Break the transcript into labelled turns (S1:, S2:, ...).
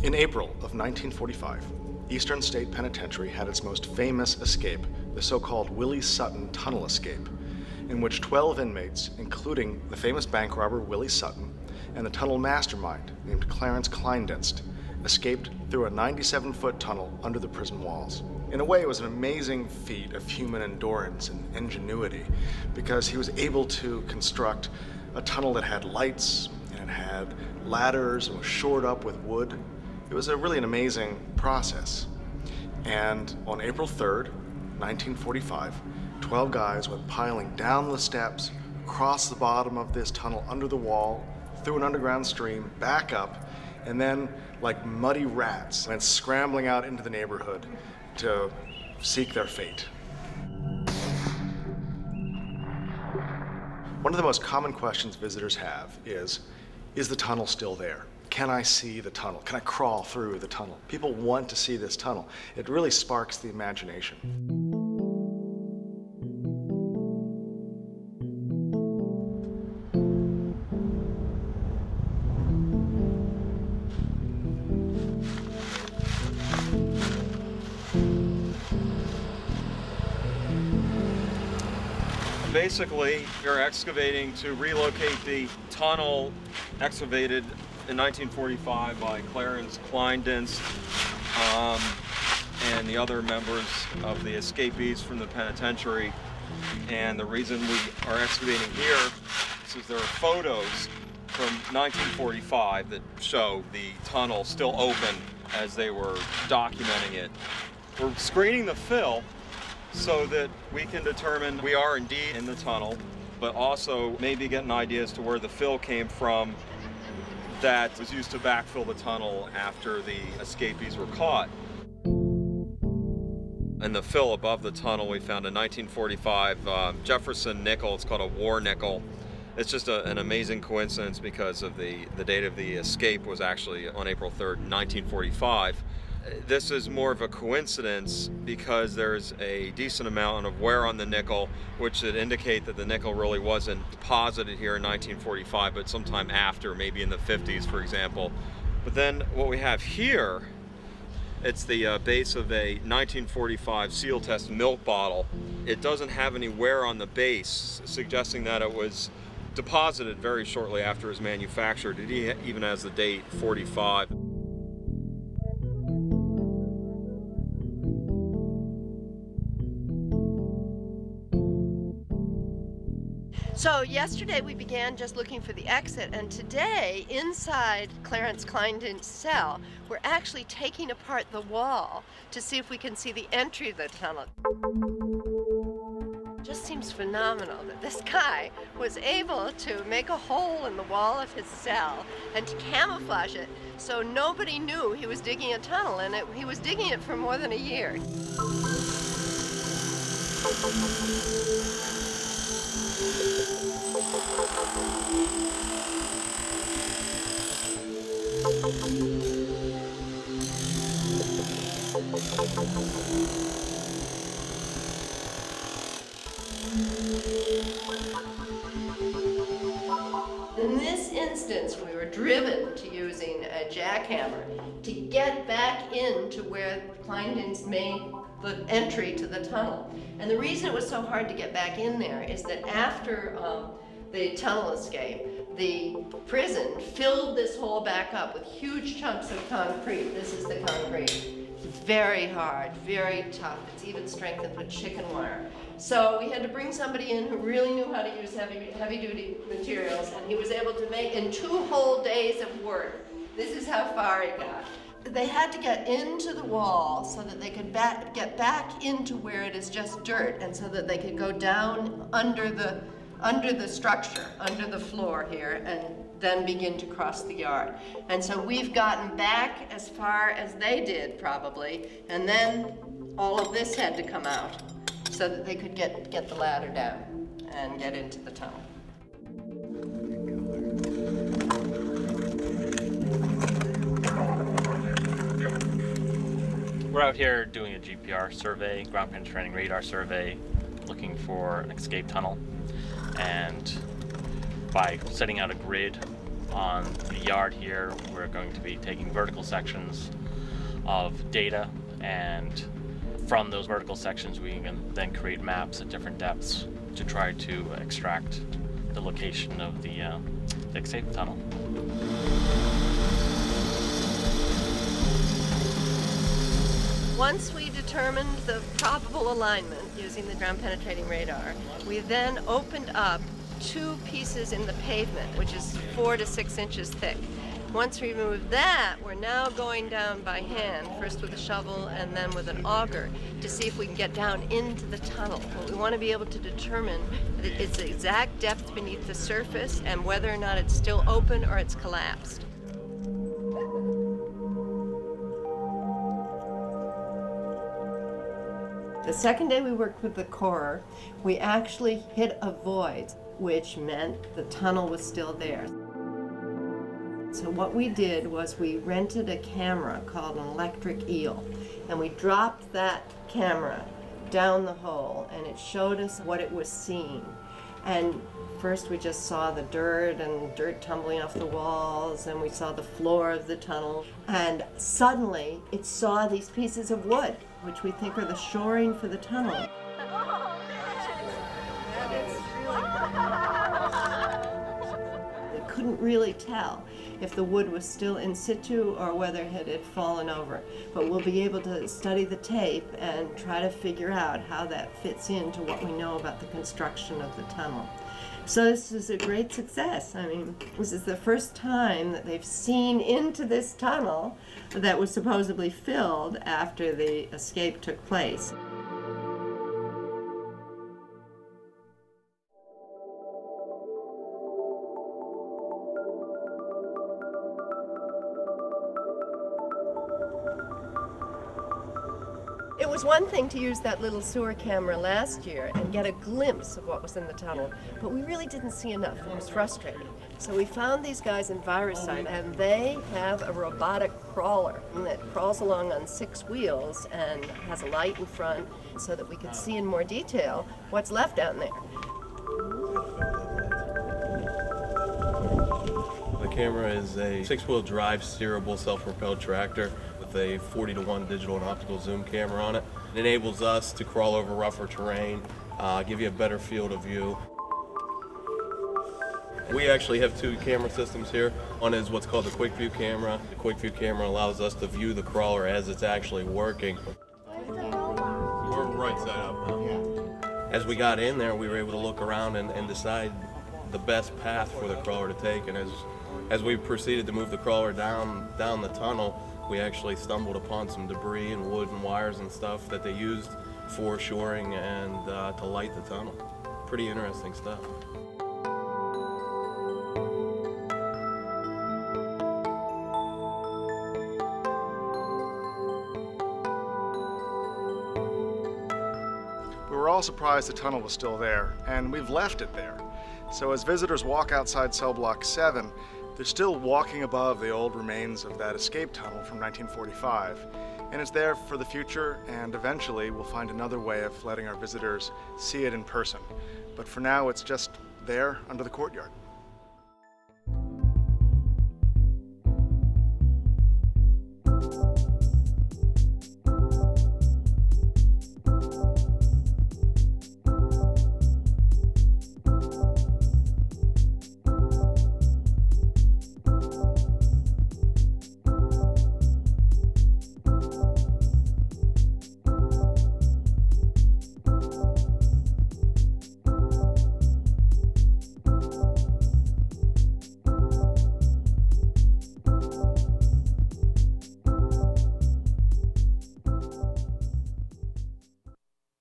S1: In April of 1945, Eastern State Penitentiary had its most famous escape, the so-called Willie Sutton tunnel escape, in which 12 inmates, including the famous bank robber Willie Sutton and the tunnel mastermind named Clarence Kleindienst, escaped through a 97-foot tunnel under the prison walls. In a way, it was an amazing feat of human endurance and ingenuity because he was able to construct a tunnel that had lights and it had ladders and was shored up with wood. It was really an amazing process. And on April 3rd, 1945, 12 guys went piling down the steps, across the bottom of this tunnel under the wall, through an underground stream, back up, and then, like muddy rats, went scrambling out into the neighborhood to seek their fate. One of the most common questions visitors have is the tunnel still there? Can I see the tunnel? Can I crawl through the tunnel? People want to see this tunnel. It really sparks the imagination.
S2: Basically, you're excavating to relocate the tunnel excavated in 1945 by Clarence Kleindienst and the other members of the escapees from the penitentiary. And the reason we are excavating here is there are photos from 1945 that show the tunnel still open as they were documenting it. We're screening the fill so that we can determine we are indeed in the tunnel, but also maybe get an idea as to where the fill came from that was used to backfill the tunnel after the escapees were caught. In the fill above the tunnel, we found a 1945 Jefferson nickel. It's called a war nickel. It's just an amazing coincidence because of the date of the escape was actually on April 3rd, 1945. This is more of a coincidence because there's a decent amount of wear on the nickel, which would indicate that the nickel really wasn't deposited here in 1945, but sometime after, maybe in the 50s, for example. But then what we have here, it's the base of a 1945 seal test milk bottle. It doesn't have any wear on the base, suggesting that it was deposited very shortly after it was manufactured. It even has the date 45.
S3: So yesterday we began just looking for the exit, and today, inside Clarence Kleindienst's cell, we're actually taking apart the wall to see if we can see the entry of the tunnel. It just seems phenomenal that this guy was able to make a hole in the wall of his cell and to camouflage it so nobody knew he was digging a tunnel, and he was digging it for more than a year. In this instance, we were driven to using a jackhammer to get back into where Kleindienst made the entry to the tunnel. And the reason it was so hard to get back in there is that after the tunnel escape, the prison filled this hole back up with huge chunks of concrete. This is the concrete. It's very hard, very tough. It's even strengthened with chicken wire. So we had to bring somebody in who really knew how to use heavy-duty materials, and he was able to make, in 2 whole days of work, this is how far he got. They had to get into the wall so that they could get back into where it is just dirt, and so that they could go down under the structure, under the floor here, and then begin to cross the yard. And so we've gotten back as far as they did, probably, and then all of this had to come out so that they could get the ladder down and get into the tunnel.
S4: We're out here doing a GPR survey, ground penetrating radar survey, looking for an escape tunnel. And by setting out a grid On the yard here, we're going to be taking vertical sections of data, and from those vertical sections we can then create maps at different depths to try to extract the location of the escape tunnel.
S3: Once we determined the probable alignment using the ground penetrating radar, we then opened up 2 pieces in the pavement, which is 4 to 6 inches thick. Once we remove that, we're now going down by hand, first with a shovel and then with an auger, to see if we can get down into the tunnel. But we want to be able to determine its exact depth beneath the surface and whether or not it's still open or it's collapsed. The second day we worked with the core, we actually hit a void, which meant the tunnel was still there. So what we did was we rented a camera called an electric eel, and we dropped that camera down the hole, and it showed us what it was seeing. And first we just saw the dirt and dirt tumbling off the walls, and we saw the floor of the tunnel, and suddenly it saw these pieces of wood, which we think are the shoring for the tunnel. They couldn't really tell if the wood was still in situ or whether it had fallen over, but we'll be able to study the tape and try to figure out how that fits into what we know about the construction of the tunnel. So this is a great success. I mean, this is the first time that they've seen into this tunnel that was supposedly filled after the escape took place. It was one thing to use that little sewer camera last year and get a glimpse of what was in the tunnel, but we really didn't see enough. It was frustrating. So we found these guys in Virusite, and they have a robotic crawler that crawls along on 6 wheels and has a light in front so that we could see in more detail what's left down there.
S5: The camera is a 6-wheel drive steerable self-propelled tractor with a 40-to-1 digital and optical zoom camera on it. It enables us to crawl over rougher terrain, give you a better field of view. We actually have 2 camera systems here. One is what's called the quick view camera. The quick view camera allows us to view the crawler as it's actually working. We're right side up now. As we got in there, we were able to look around and decide the best path for the crawler to take. And as we proceeded to move the crawler down the tunnel, we actually stumbled upon some debris and wood and wires and stuff that they used for shoring and to light the tunnel. Pretty interesting stuff.
S1: We were all surprised the tunnel was still there, and we've left it there. So as visitors walk outside cell block 7, they're still walking above the old remains of that escape tunnel from 1945. And it's there for the future, and eventually we'll find another way of letting our visitors see it in person. But for now, it's just there under the courtyard.